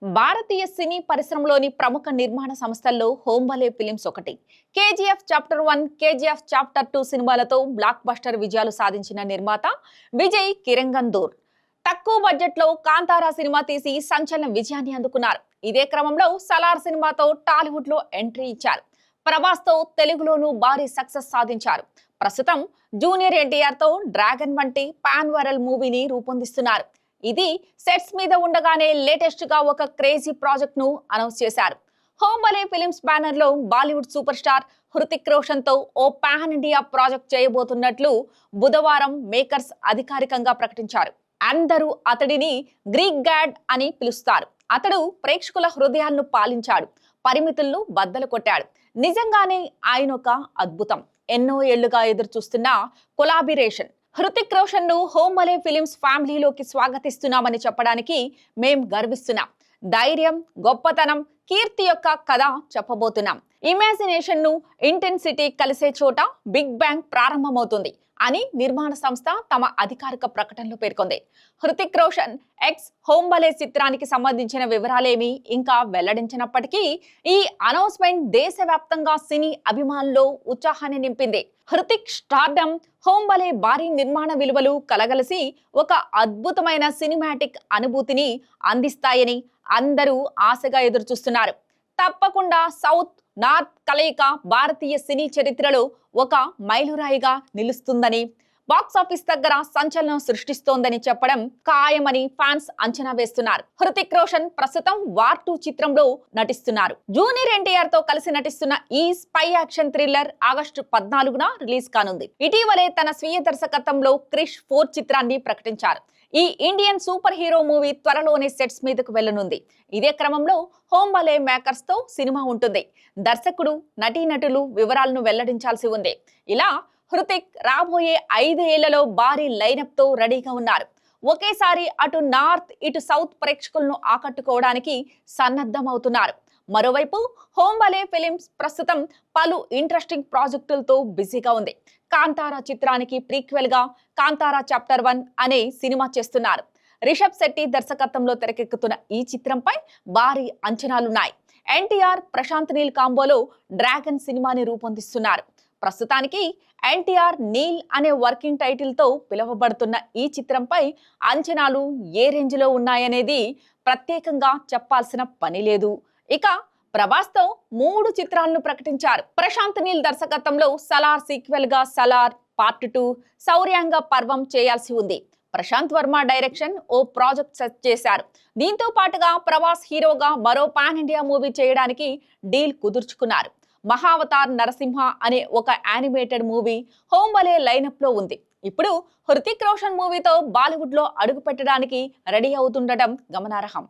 భారతీయ సినీ పరిశ్రమలోని ప్రముఖ నిర్మాణ సంస్థల్లో హోంబలే ఫిలిమ్స్ ఒకటి. కేజీఎఫ్ చాప్టర్ 1, కేజీఎఫ్ చాప్టర్ 2 సినిమాలతో బ్లాక్ బస్టర్ విజయాలు సాధించిన నిర్మాత విజయ్ కిరంగందూర్ తక్కువ బడ్జెట్ లో కాంతారా సినిమా తీసి సంచలన విజయాన్ని అందుకున్నారు. ఇదే క్రమంలో సలార్ సినిమాతో టాలీవుడ్ లో ఎంట్రీ ఇచ్చారు. ప్రభాస్ తో తెలుగులోనూ భారీ సక్సెస్ సాధించారు. ప్రస్తుతం జూనియర్ ఎన్టీఆర్ తో డ్రాగన్ వంటి పాన్ వైరల్ మూవీని రూపొందిస్తున్నారు. ఇది సెట్స్ మీద ఉండగానే లేటెస్ట్ గా ఒక క్రేజీ ప్రాజెక్ట్ ను అనౌన్స్ చేశారు. హోంబలే ఫిలిమ్స్ బ్యానర్ లో బాలీవుడ్ సూపర్ స్టార్ హృతిక్ రోషన్ తో ఓ పాన్ ఇండియా ప్రాజెక్ట్ చేయబోతున్నట్లు బుధవారం మేకర్స్ అధికారికంగా ప్రకటించారు. అందరూ అతడిని గ్రీక్ గాడ్ అని పిలుస్తారు. అతడు ప్రేక్షకుల హృదయాలను పాలించాడు, పరిమితులను బద్దలు కొట్టాడు. నిజంగానే ఆయన ఒక అద్భుతం. ఎన్నో ఏళ్లుగా ఎదురు చూస్తున్న కొలాబిరేషన్. హృతిక్ రోషన్ ను హోంబలే ఫిలిమ్స్ ఫ్యామిలీలోకి స్వాగతిస్తున్నామని చెప్పడానికి మేం గర్విస్తున్నాం. ధైర్యం, గొప్పతనం, కీర్తి యొక్క కథ చెప్పబోతున్నాం. ఇమాజినేషన్ ను ఇంటెన్సిటీ కలిసే చోట బిగ్ బ్యాంగ్ ప్రారంభమవుతుంది అని నిర్మాణ సంస్థ తమ అధికారిక ప్రకటనలో పేర్కొంది. హృతిక్ రోషన్ ఎక్స్ హోంబలే చిత్రానికి సంబంధించిన వివరాలేమీ ఇంకా వెల్లడించినప్పటికీ ఈ అనౌన్స్మెంట్ దేశవ్యాప్తంగా సినీ అభిమానుల్లో ఉత్సాహాన్ని నింపింది. హృతిక్ స్టార్డమ్, హోంబలే భారీ నిర్మాణ విలువలు కలగలిసి ఒక అద్భుతమైన సినిమాటిక్ అనుభూతిని అందిస్తాయని అందరూ ఆశగా ఎదురుచూస్తున్నారు. తప్పకుండా సౌత్ నార్త్ కలయిక భారతీయ సినీ చరిత్రలో ఒక మైలురాయిగా నిలుస్తుందని, బాక్సాఫీస్ దగ్గర సంచలనం సృష్టిస్తోందని చెప్పడం ఖాయమని ఫ్యాన్స్ అంచనా వేస్తున్నారు. హృతిక్ రోషన్ ప్రస్తుతం వార్ 2 చిత్రంలో నటిస్తున్నారు. జూనియర్ ఎన్టీఆర్ తో కలిసి నటిస్తున్న ఈ స్పై యాక్షన్ థ్రిల్లర్ ఆగస్టు 14న రిలీజ్ కానుంది. ఇటీవలే తన స్వీయ దర్శకత్వంలో క్రిష్ 4 చిత్రాన్ని ప్రకటించారు. ఈ ఇండియన్ సూపర్ హీరో మూవీ త్వరలోనే సెట్స్ మీదకు వెళ్లనుంది. ఇదే క్రమంలో హోంబలే మేకర్స్ తో సినిమా ఉంటుంది. దర్శకుడు, నటీనటులు వివరాలను వెల్లడించాల్సి ఉంది. ఇలా హృతిక్ రాబోయే 5 ఏళ్లలో భారీ లైనప్ తో రెడీగా ఉన్నారు. ఒకేసారి అటు నార్త్, ఇటు సౌత్ ప్రేక్షకులను ఆకట్టుకోవడానికి సన్నద్ధమవుతున్నారు. మరోవైపు హోంబలే ఫిలిమ్స్ ప్రస్తుతం పలు ఇంట్రెస్టింగ్ ప్రాజెక్టులతో బిజీగా ఉంది. కాంతారా చిత్రానికి ప్రీక్వెల్ గా కాంతారా చాప్టర్ 1 అనే సినిమా చేస్తున్నారు. రిషబ్ శెట్టి దర్శకత్వంలో తెరకెక్కుతున్న ఈ చిత్రంపై భారీ అంచనాలున్నాయి. ఎన్టీఆర్, ప్రశాంత్ నీల్ కాంబోలో డ్రాగన్ సినిమాని రూపొందిస్తున్నారు. ప్రస్తుతానికి ఎన్టీఆర్ నీల్ అనే వర్కింగ్ టైటిల్ తో పిలువబడుతున్న ఈ చిత్రంపై అంచనాలు ఏ రేంజ్ లో ఉన్నాయనేది ప్రత్యేకంగా చెప్పాల్సిన పని లేదు. ఇక ప్రభాస్ తో 3 చిత్రాలను ప్రకటించారు. ప్రశాంత్ నీల్ దర్శకత్వంలో సలార్ సీక్వెల్ గా సలార్ పార్ట్ 2, శౌర్యాంగ పర్వం చేయాల్సి ఉంది. ప్రశాంత్ వర్మ డైరెక్షన్ ఓ ప్రాజెక్ట్ సెట్ చేశారు. దీంతో పాటుగా ప్రభాస్ హీరోగా మరో పాన్ ఇండియా మూవీ చేయడానికి డీల్ కుదుర్చుకున్నారు. మహావతార్ నరసింహ అనే ఒక యానిమేటెడ్ మూవీ హోంబలే లైనప్ లో ఉంది. ఇప్పుడు హృతిక్ రోషన్ మూవీతో బాలీవుడ్ లో అడుగు పెట్టడానికి రెడీ అవుతుండటం గమనార్హం.